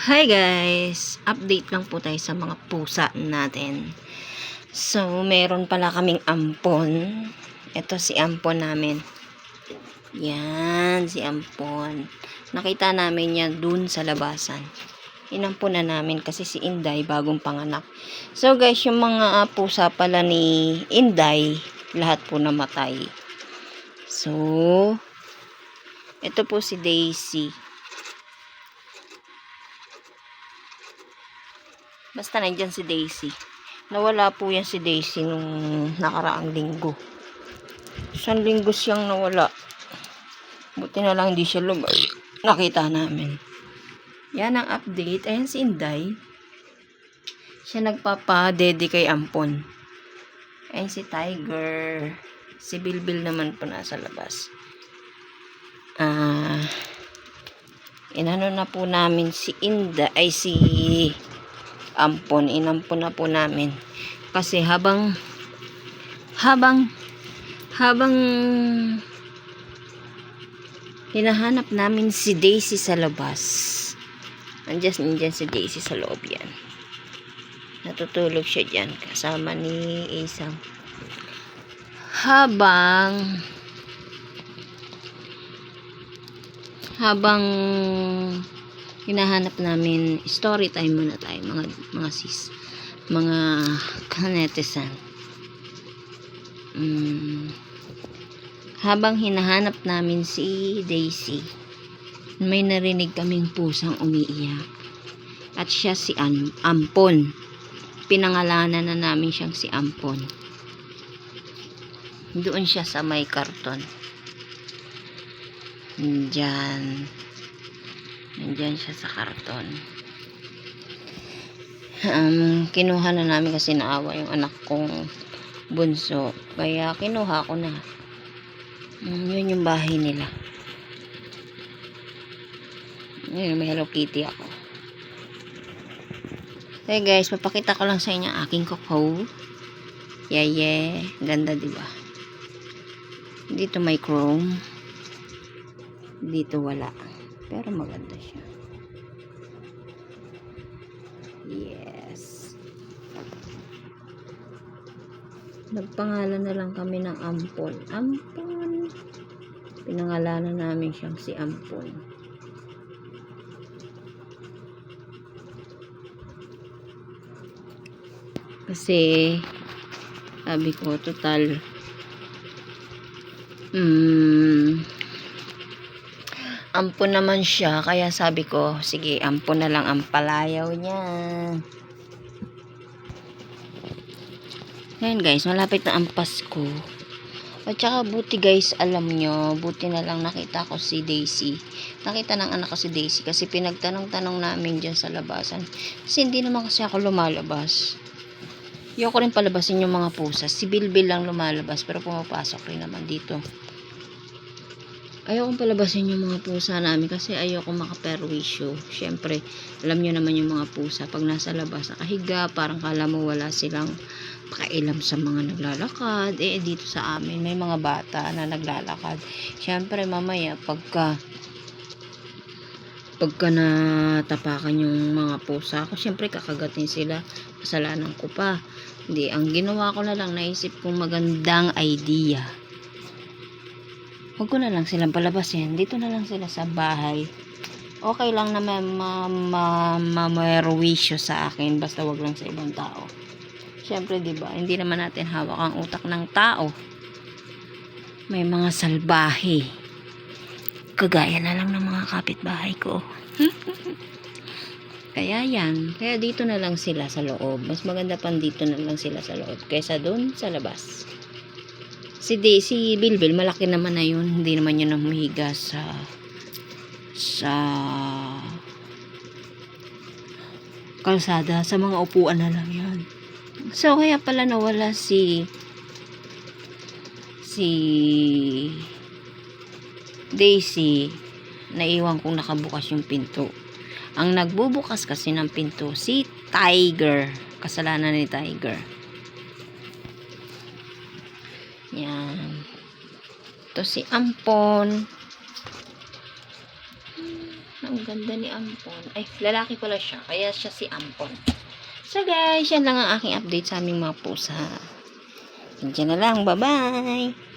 Hi guys! Update lang po tayo sa mga pusa natin. So, meron pala kaming ampon. Ito si ampon namin. Yan, si ampon. Nakita namin yan dun sa labasan. Inampon na namin kasi si Inday bagong panganak. So guys, yung mga pusa pala ni Inday, lahat po namatay. So, ito po si Daisy. Basta nandyan si Daisy. Nawala po yan si Daisy nung nakaraang linggo. Isang linggo siyang nawala. Buti na lang hindi siya nakita namin. Yan ang update. Ayan si Inday. Siya nagpapa-dede kay ampon. Ayan si Tiger. Si Bilbil naman po nasa labas. Inano na po namin si Inday, ay si ampon. Inampon na po namin. Kasi habang hinahanap namin si Daisy sa labas. Nandiyan si Daisy sa loob yan. Natutulog siya dyan kasama ni Isang. Habang hinahanap namin, story time muna tayo mga sis, mga kanetisan. Habang hinahanap namin si Daisy, may narinig kaming pusang umiiyak. At siya si Ampon. Pinangalanan na namin siyang si Ampon. Doon siya sa may karton. Nandyan siya sa karton. Kinuha na namin kasi naawa yung anak kong bunso. Kaya kinuha ko na. Yun yung bahay nila. Yun, may Hello Kitty ako. Hey guys, papakita ko lang sa inyo aking koko. Yeah. Ganda diba? Dito may chrome. Dito wala. Pero maganda siya. Yes. Nagpangalan na lang kami ng Ampon. Ampon. Pinangalanan namin siyang si Ampon. Kasi sabi ko total ampon naman siya, kaya sabi ko sige, ampon na lang ang palayaw niya. Ayan guys, malapit na ang Pasko. At saka buti guys, alam nyo, buti na lang nakita ko si Daisy. Nakita ng anak ko si Daisy kasi pinagtanong-tanong namin dyan sa labasan. Kasi hindi naman kasi ako lumalabas. Ayoko rin palabasin yung mga pusa. Si Bilbil lang lumalabas pero pumapasok rin naman dito. Ayokong palabasin yung mga pusa namin kasi ayoko makaperwisyo. Siyempre, alam nyo naman yung mga pusa pag nasa labas, nakahiga, parang kala mo wala silang pakailam sa mga naglalakad. Dito sa amin may mga bata na naglalakad. Siyempre mamaya pagka natapakan yung mga pusa ko, siyempre kakagatin sila, kasalanan ko pa. Hindi, ang ginawa ko na lang, naisip kong magandang idea, huwag ko na lang silang palabasin, dito na lang sila sa bahay. Okay lang na mamerwisyo sa akin, basta wag lang sa ibang tao. Siyempre diba, hindi naman natin hawak ang utak ng tao. May mga salbahe, kagaya na lang ng mga kapitbahay ko. Kaya dito na lang sila sa loob. Mas maganda pang dito na lang sila sa loob kaysa doon sa labas. Si Bilbil, malaki naman na yun. Hindi naman yun humihiga sa kalsada. Sa mga upuan na lang yun. So, kaya pala nawala si Daisy. Naiwan kong nakabukas yung pinto. Ang nagbubukas kasi ng pinto, si Tiger. Kasalanan ni Tiger. Yan. Ito si Ampon. Ang Ang ganda ni Ampon. Ay, lalaki pala siya. Kaya siya si Ampon. So guys, yan lang ang aking update sa aming mga pusa. Diyan na lang. Bye-bye!